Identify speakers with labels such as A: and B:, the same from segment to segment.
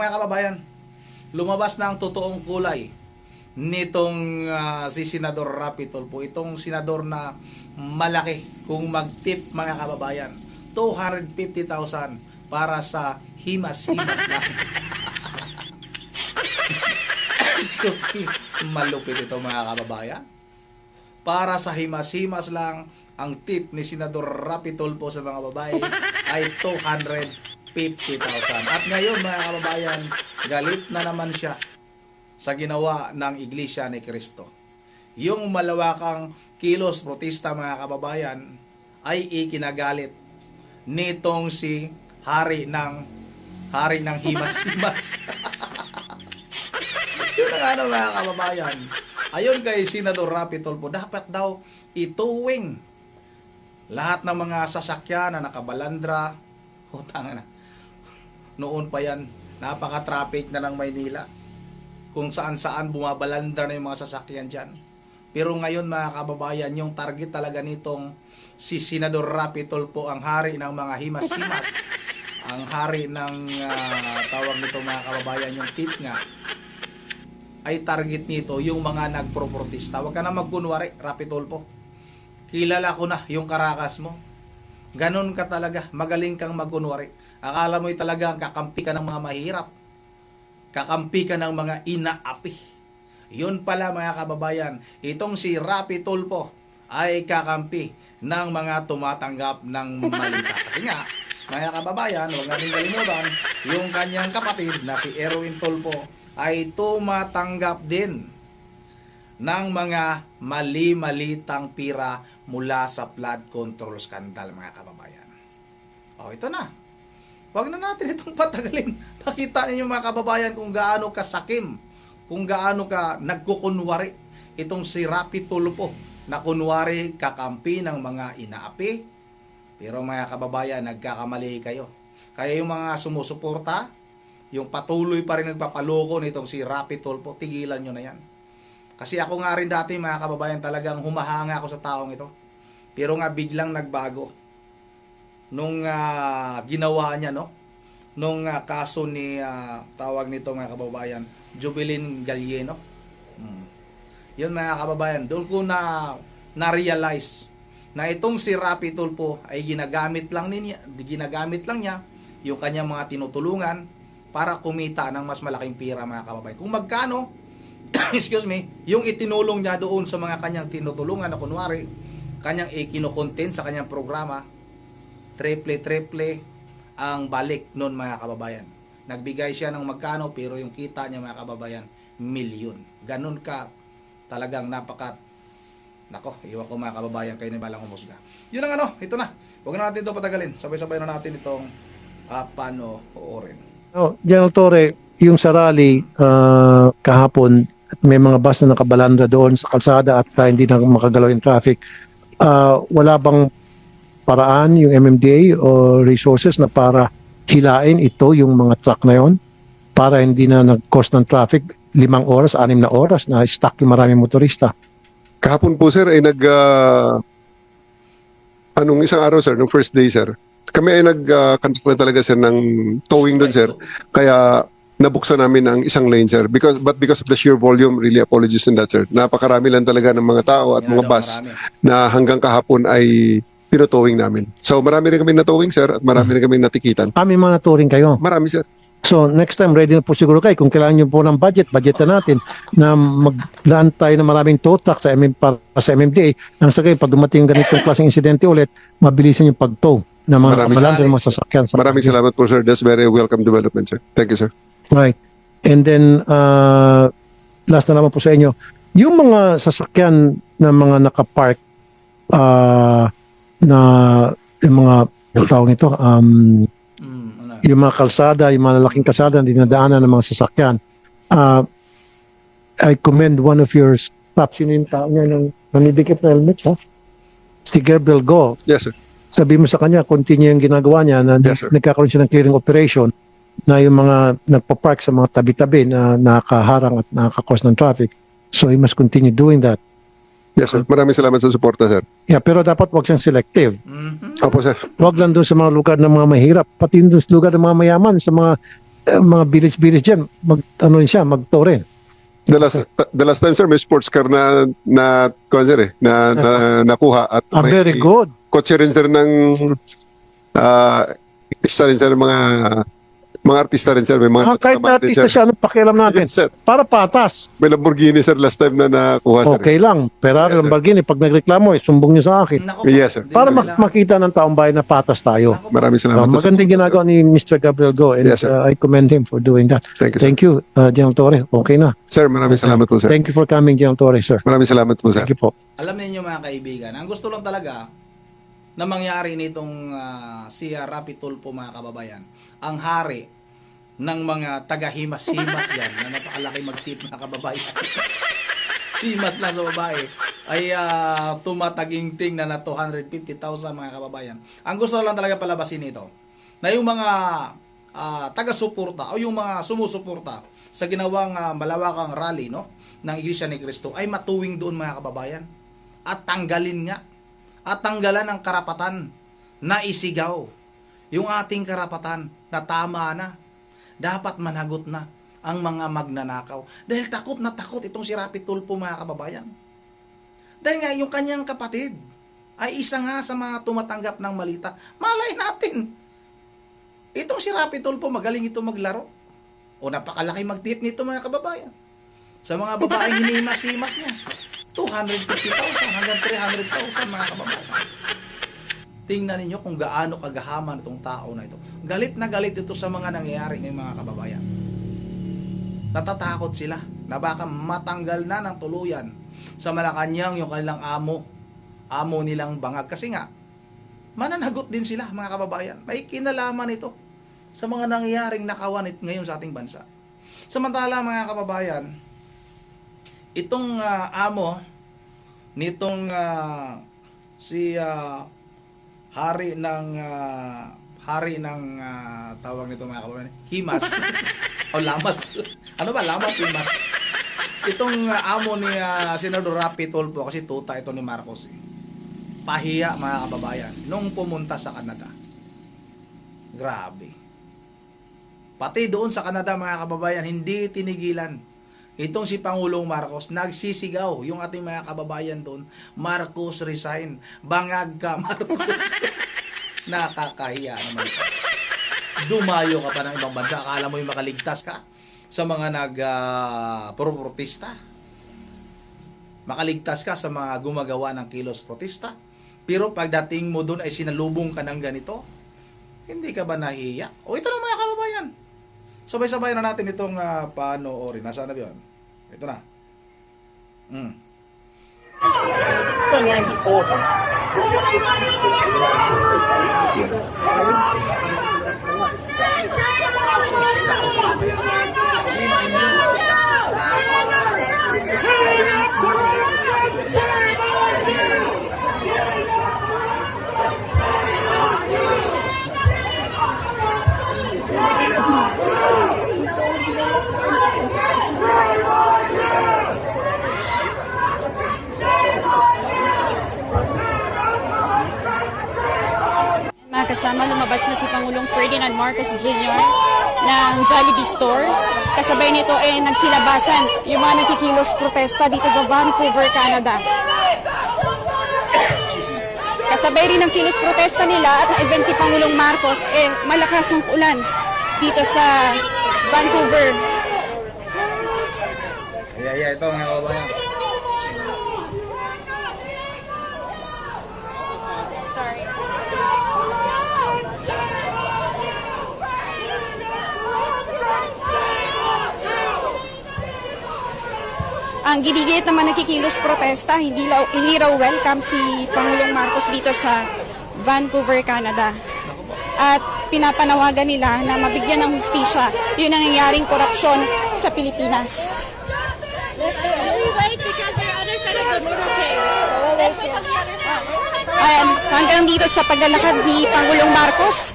A: mga kababayan, lumabas na ang totoong kulay nitong si Senador Rapi Tulfo. Itong senador na malaki kung mag-tip mga kababayan. 250,000 para sa himas-himas lang. Excuse me, malupit ito mga kababayan. Para sa himas-himas lang, ang tip ni Senador Rapi Tulfo sa mga babae ay 250,000. At ngayon mga kababayan, galit na naman siya sa ginawa ng Iglesia ni Cristo. Yung malawakang kilos protesta mga kababayan ay ikinagalit nitong si hari ng himas-himas. Yun ang ano mga kababayan. Ayon kay Senador Rapi Tulfo, dapat daw ituwing lahat ng mga sasakyan na nakabalandra. Utang na. Noon pa yan, napaka-traffic na ng Maynila. Kung saan-saan bumabalandra na yung mga sasakyan dyan. Pero ngayon mga kababayan, yung target talaga nitong si Senador Rapi Tulfo, ang hari ng mga himas-himas. Ang hari ng tawag nito mga kababayan, yung tip nga, ay target nito yung mga nagproprotesta. Huwag ka na magkunwari, Rapi Tulfo. Kilala ko na yung karakas mo. Ganon ka talaga, magaling kang magkunwari. Akala mo'y talaga kakampi ka ng mga mahirap. Kakampi ka ng mga inaapi. Yun pala mga kababayan, itong si Rapi Tulfo ay kakampi ng mga tumatanggap ng malita. Kasi nga, mga kababayan, huwag natin kalimutan, yung kanyang kapatid na si Erwin Tulfo ay tumatanggap din ng mga mali-malitang pira mula sa flood control scandal mga kababayan. O, ito na. Huwag na natin itong patagalin. Pakita ninyo mga kababayan kung gaano ka sakim, kung gaano ka nagkukunwari itong si Rapi Tulfo na kunwari kakampi ng mga inaapi. Pero mga kababayan, nagkakamali kayo. Kaya yung mga sumusuporta, yung patuloy pa rin nagpapaloko nitong si Rapi Tulfo, tigilan nyo na yan. Kasi ako nga rin dati mga kababayan, talagang humahanga ako sa taong ito. Pero nga biglang nagbago. Nung ginawa niya, no? Nung kaso ni, tawag nito mga kababayan, Jubilin Galieno. Yun mga kababayan, doon ko na-realize na itong si Rapi Tulfo ay ginagamit lang niya yung kanyang mga tinutulungan para kumita ng mas malaking pira mga kababayan. Kung magkano, excuse me, yung itinulong niya doon sa mga kanyang tinutulungan na kunwari, kanyang ikinokontent sa kanyang programa, triple ang balik noon mga kababayan. Nagbigay siya ng magkano, pero yung kita niya mga kababayan, milyon. Ganun ka, talagang nako, iwan ko mga kababayan, kayo na balang humusga. Yun ang ano, ito na. Huwag na natin ito patagalin. Sabay-sabay na natin itong panoorin.
B: Oh, General Torre, yung sa rally kahapon, may mga bus na nakabalandra doon sa kalsada at hindi na makagalaw yung traffic. Wala bang paraan yung MMDA o resources na para hilain ito yung mga truck na yon para hindi na nag-cause ng traffic 5 oras, 6 na oras na stuck yung maraming motorista?
C: Kahapon po sir ay anong isang araw sir, nung first day sir, kami ay nag-conduct na talaga sir ng towing doon sir. Kaya nabuksan namin ang isang lane sir. Because of the sheer volume, really apologies in that sir. Napakarami lang talaga ng mga tao at mga bus na hanggang kahapon ay pinotowing namin. So marami rin kami na-towing sir at marami rin kami natikitan.
B: Kami mga naturing kayo.
C: Marami sir.
B: So next time, ready na po siguro kayo. Kung kailangan nyo po ng budget na natin na maglaan tayo ng maraming tow truck para sa MMDA. Nang sa kayo, pag dumating ganitong klaseng insidente ulit, mabilisan yung pag-tow ng mga kabalandra ng mga sasakyan.
C: Maraming salamat po sir. That's very welcome development sir. Thank you sir.
B: Right. And then, last na naman po sa inyo, yung mga sasakyan na mga nakapark na yung mga tawag nito, yung mga kalsada, yung mga lalaking kalsada na dinadaanan ng mga sasakyan. I commend one of your staff. Sino yung tao niya ng nanidikip na helmet, ha? Si Gabriel Go.
C: Yes sir.
B: Sabi mo sa kanya, continue yung ginagawa niya na
C: Yes, sir.
B: nagkakaroon siya ng clearing operation na yung mga nagpa-park sa mga tabi-tabi na nakakaharang at nakaka-cause ng traffic. So he must continue doing that.
C: Yes sir. Maraming salamat sa suporta sir.
B: Yeah, pero dapat wag siyang selective.
C: Opo sir.
B: Wag lang doon sa mga lugar ng mga mahirap, pati doon sa lugar ng mga mayaman, sa mga mga village dyan, ano rin siya, mag-tour rin.
C: The last time, sir, may sports car kuwan, sir, na nakuha at
B: Very good.
C: kotse rin, sir, ng isa rin, sir, mga artista rin, sir. May mga
B: Kahit na
C: rin,
B: artista siya, anong pakialam natin?
C: Yes, sir.
B: Para patas.
C: May Lamborghini, sir, last time na nakuha, sir.
B: Okay lang. Ferrari,
C: Yes, sir.
B: Lamborghini, pag nagreklamo, sumbong niyo sa akin.
A: Nako po,
C: Yes, sir.
A: hindi
B: Para
A: nila-
B: makita ng taong bayan na patas tayo.
A: Nako po.
C: Maraming salamat. sir.
B: Magandang ginagawa ni Mr. Gabriel Go and
C: Yes, sir.
B: I commend him for doing that.
C: Thank you, sir.
B: Thank you, General Torre. Okay na.
C: Sir, maraming salamat po, sir.
B: Thank you for coming, General Torre, sir.
C: Maraming salamat po, sir.
B: Thank you po.
A: Alam niyo mga kaibigan, ang gusto lang talaga na mangyari nitong si Rapi Tulfo, mga kababayan, ang hari ng mga taga-himas-himas yan na napakalaki mag-tip, mga kababayan. Himas lang sa babae ay tumataginting na 250,000, mga kababayan. Ang gusto lang talaga palabasin nito na yung mga taga-suporta o yung mga sumusuporta sa ginawang malawakang rally, no, ng Iglesia ni Cristo ay matuwing doon, mga kababayan, at tanggalin nga at tanggalan ng karapatan na isigaw yung ating karapatan na tama na, dapat managot na ang mga magnanakaw. Dahil takot na takot itong si Rapi Tulfo, mga kababayan. Dahil nga yung kanyang kapatid ay isa nga sa mga tumatanggap ng malita. Malay natin, itong si Rapi Tulfo magaling ito maglaro. O napakalaki mag-tip nito, mga kababayan. Sa mga babaeng hinimas-himas niya, 250,000 hanggang 300,000, mga kababayan. Tingnan ninyo kung gaano kagahaman itong tao na ito. Galit na galit ito sa mga nangyayari ng mga kababayan. Natatakot sila na baka matanggal na ng tuluyan sa Malacanang yung kanilang amo nilang bangag. Kasi nga, mananagot din sila, mga kababayan. May kinalaman ito sa mga nangyayaring nakawanit ngayon sa ating bansa. Samantala, mga kababayan, itong amo nitong si hari ng tawag nito, mga kababayan, himas o lamas, ano ba, lamas, himas, itong amo ni Senador Rapi Tulfo, kasi tuta ito ni Marcos, pahiya, mga kababayan, nung pumunta sa Canada. Grabe, pati doon sa Canada, mga kababayan, hindi tinigilan itong si Pangulong Marcos. Nagsisigaw yung ating mga kababayan doon, Marcos resign, bangag ka, Marcos. Nakakahiya naman ito. Dumayo ka pa ng ibang bansa, akala mo yung makaligtas ka sa mga nag-protesta, makaligtas ka sa mga gumagawa ng kilos protesta, pero pagdating mo doon ay sinalubong ka ng ganito, hindi ka ba nahihiya? O ito na, mga kababayan, sabay-sabay na natin itong panoorin. Nasaan na yun? Ito na. Sino inyo?
D: Mga kasama, lumabas na si Pangulong Ferdinand Marcos Jr. ng Jollibee Store. Kasabay nito nagsilabasan yung mga nagkikilos protesta dito sa Vancouver, Canada. Kasabay rin ng kilos protesta nila at na-event ni Pangulong Marcos, malakas ang ulan dito sa Vancouver.
A: Ito, mga kababayan.
D: Ang ginigit naman nagkikilos protesta, hindi raw welcome si Pangulong Marcos dito sa Vancouver, Canada. At pinapanawagan nila na mabigyan ng hustisya yung nangyayaring korupsyon sa Pilipinas. Ayan, hanggang dito sa paglalakad ni Pangulong Marcos,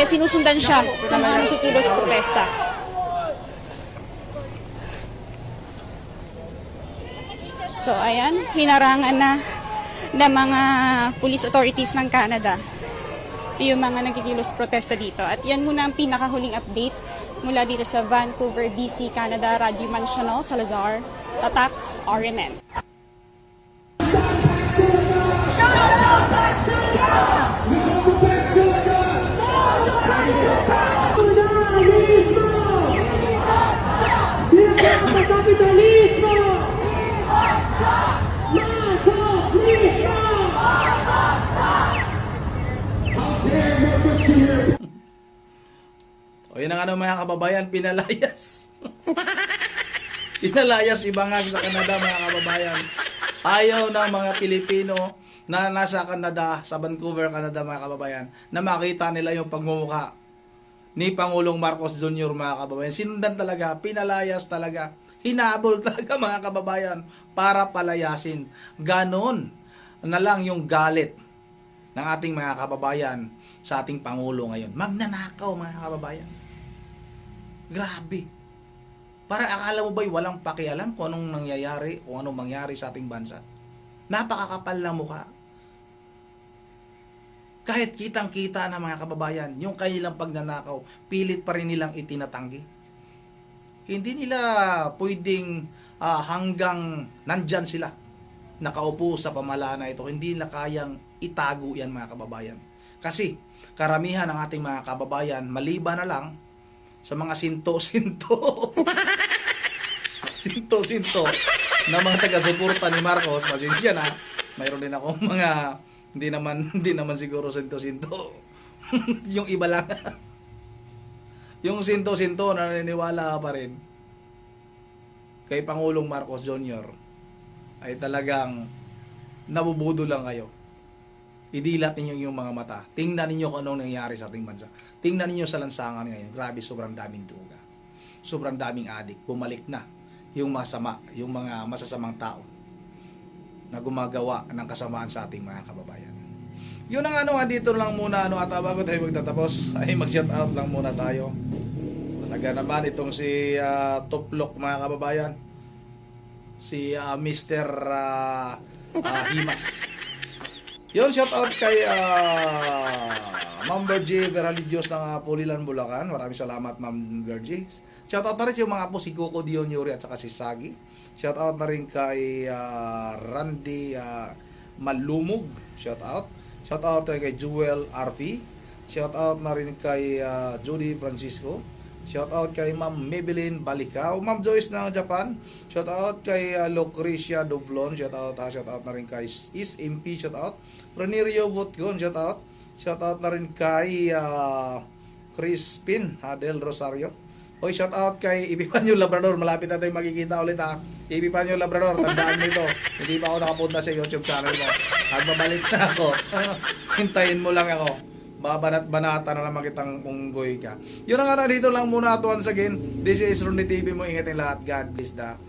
D: sinusundan siya ng mga nagkikilos protesta. So ayan, hinarangan na ng mga police authorities ng Canada yung mga nagkikilos protesta dito. At yan muna ang pinakahuling update mula dito sa Vancouver, BC, Canada. Radyo Mansional, Salazar, Tatak, RMN.
A: O yun ang ano mga kababayan, pinalayas. Pinalayas ibangag sa Canada mga kababayan. Ayaw ng mga Pilipino na nasa Canada, sa Vancouver, Canada mga kababayan, na makita nila yung pagmumukha ni Pangulong Marcos Jr. mga kababayan. Sinundan talaga, pinalayas talaga, hinabol talaga mga kababayan para palayasin. Ganon na lang yung galit ng ating mga kababayan sa ating Pangulo ngayon. Magnanakaw mga kababayan. Grabe. Para akala mo ba'y walang pakialam kung anong nangyayari o anong mangyari sa ating bansa? Napakakapal na mukha. Kahit kitang-kita na mga kababayan, yung kanilang pagnanakaw, pilit pa rin nilang itinatanggi. Hindi nila pwedeng hanggang nandyan sila, nakaupo sa pamahalaan na ito, hindi nila kayang itago yan mga kababayan. Kasi karamihan ng ating mga kababayan, maliban na lang sa mga sinto-sinto. Sinto-sinto na mga taga-suporta ni Marcos, pasensya na. Mayroon din akong mga hindi naman siguro sinto-sinto. Yung iba lang. Yung sinto-sinto na naniniwala pa rin kay Pangulong Marcos Jr. ay talagang nabubudo lang kayo. Idilat ninyo yung mga mata. Tingnan ninyo kung anong nangyayari sa ating bansa. Tingnan ninyo sa lansangan ngayon. Grabe, sobrang daming droga. Sobrang daming adik. Bumalik na yung masama, yung mga masasamang tao na gumagawa ng kasamaan sa ating mga kababayan. Yun ang dito lang muna at bago tayo magtatapos ay mag-shout out lang muna tayo. Talaga naman itong si Tuplok mga kababayan. Si Mr. Himas. Yun, shout out kay Ma'am Bergie Veralidios ng Pulilan, Bulacan. Maraming salamat Ma'am Bergie. Shout out na rin yung mga po si Coco Dion Yuri at saka si Sagi. Shout out na rin kay Randy Malumog. Shout out. Shout out kay Jewel RP. Shout out na rin kay Judy Francisco. Shout out kay Ma'am Maybelline Balikaw, Ma'am Joyce ng Japan. Shout out kay Lucrecia Dublon. Shout out na rin kay Is MP. Shout out Renirio Butgon. Shout out. Shout out na rin kay Crispin Del Rosario. Hoy, shout out kay Epifanio Labrador. Malapit na tayo magkikita ulit ha. Epifanio Labrador, tandaan mo ito. Hindi pa ako nakapunta sa YouTube channel mo. Magbabalik na ako. Hintayin mo lang ako. Babanat-banata na naman kitang unggoy ka. Yun ang dito lang muna at once again. This is Ronnie TV mo. Ingat yung lahat. God bless the